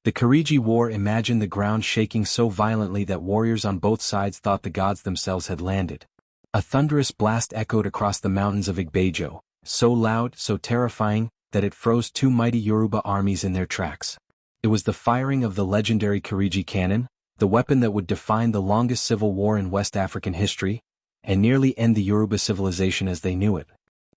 The Kiriji War. Imagined the ground shaking so violently that warriors on both sides thought the gods themselves had landed. A thunderous blast echoed across the mountains of Igbajo, so loud, so terrifying, that it froze two mighty Yoruba armies in their tracks. It was the firing of the legendary Kiriji cannon, the weapon that would define the longest civil war in West African history, and nearly end the Yoruba civilization as they knew it.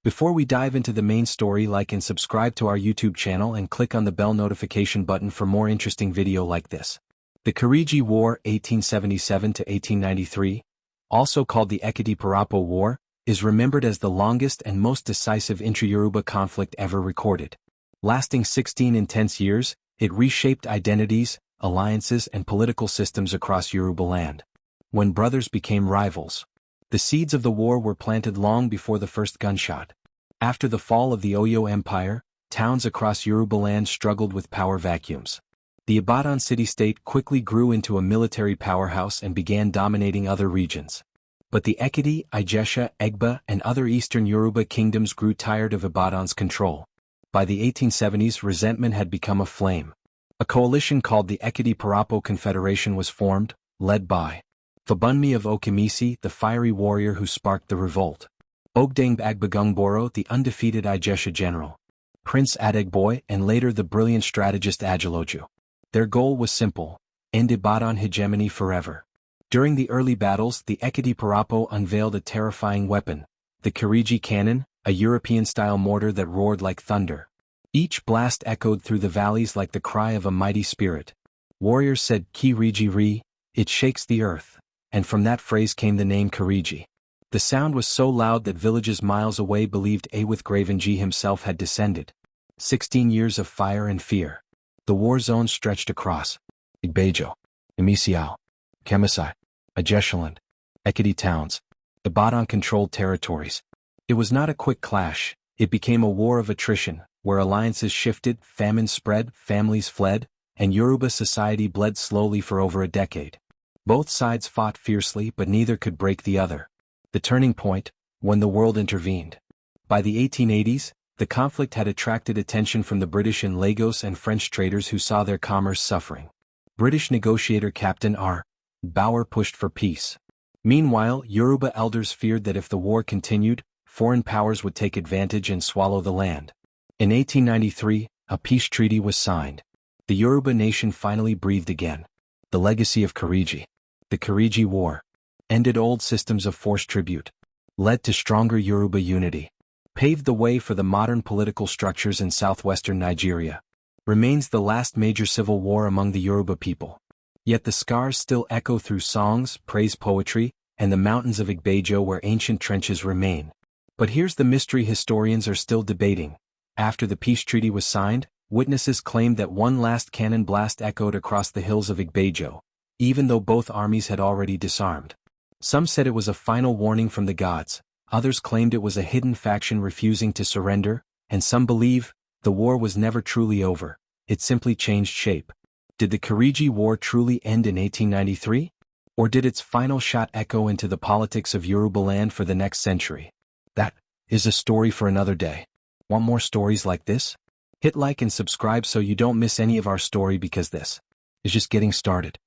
Before we dive into the main story, like and subscribe to our YouTube channel and click on the bell notification button for more interesting video like this. The Kiriji War 1877 to 1893, also called the Ekiti Parapo War, is remembered as the longest and most decisive intra-Yoruba conflict ever recorded. Lasting 16 intense years, it reshaped identities, alliances and political systems across Yorubaland. When brothers became rivals. The seeds of the war were planted long before the first gunshot. After the fall of the Oyo Empire, towns across Yorubaland struggled with power vacuums. The Ibadan city-state quickly grew into a military powerhouse and began dominating other regions. But the Ekiti, Ijesha, Egba, and other eastern Yoruba kingdoms grew tired of Ibadan's control. By the 1870s, resentment had become a flame. A coalition called the Ekiti Parapo Confederation was formed, led by Fabunmi of Okemisi, the fiery warrior who sparked the revolt. Ogedengbe Agbogungboro, the undefeated Ijesha general. Prince Adegboy, and later the brilliant strategist Ajiloju. Their goal was simple: end Ibadan hegemony forever. During the early battles, the Ekiti Parapo unveiled a terrifying weapon, the Kiriji cannon, a European-style mortar that roared like thunder. Each blast echoed through the valleys like the cry of a mighty spirit. Warriors said, "Kiriji Ri," it shakes the earth. And from that phrase came the name Kiriji. The sound was so loud that villages miles away believed Awith Gravenji himself had descended. 16 years of fire and fear. The war zone stretched across Igbajo, Emisiao, Kemisai, Ijeshaland, Ekiti towns, Ibadan-controlled territories. It was not a quick clash, it became a war of attrition, where alliances shifted, famine spread, families fled, and Yoruba society bled slowly for over a decade. Both sides fought fiercely, but neither could break the other. The turning point, when the world intervened. By the 1880s, the conflict had attracted attention from the British in Lagos and French traders who saw their commerce suffering. British negotiator Captain R. Bower pushed for peace. Meanwhile, Yoruba elders feared that if the war continued, foreign powers would take advantage and swallow the land. In 1893, a peace treaty was signed. The Yoruba nation finally breathed again. The legacy of Kiriji. The Kiriji War ended old systems of forced tribute, led to stronger Yoruba unity, paved the way for the modern political structures in southwestern Nigeria, remains the last major civil war among the Yoruba people. Yet the scars still echo through songs, praise poetry, and the mountains of Igbajo where ancient trenches remain. But here's the mystery historians are still debating. After the peace treaty was signed, witnesses claimed that one last cannon blast echoed across the hills of Igbajo, even though both armies had already disarmed. Some said it was a final warning from the gods, others claimed it was a hidden faction refusing to surrender, and some believe the war was never truly over, it simply changed shape. Did the Kiriji War truly end in 1893? Or did its final shot echo into the politics of Yorubaland for the next century? That is a story for another day. Want more stories like this? Hit like and subscribe so you don't miss any of our story, because this is just getting started.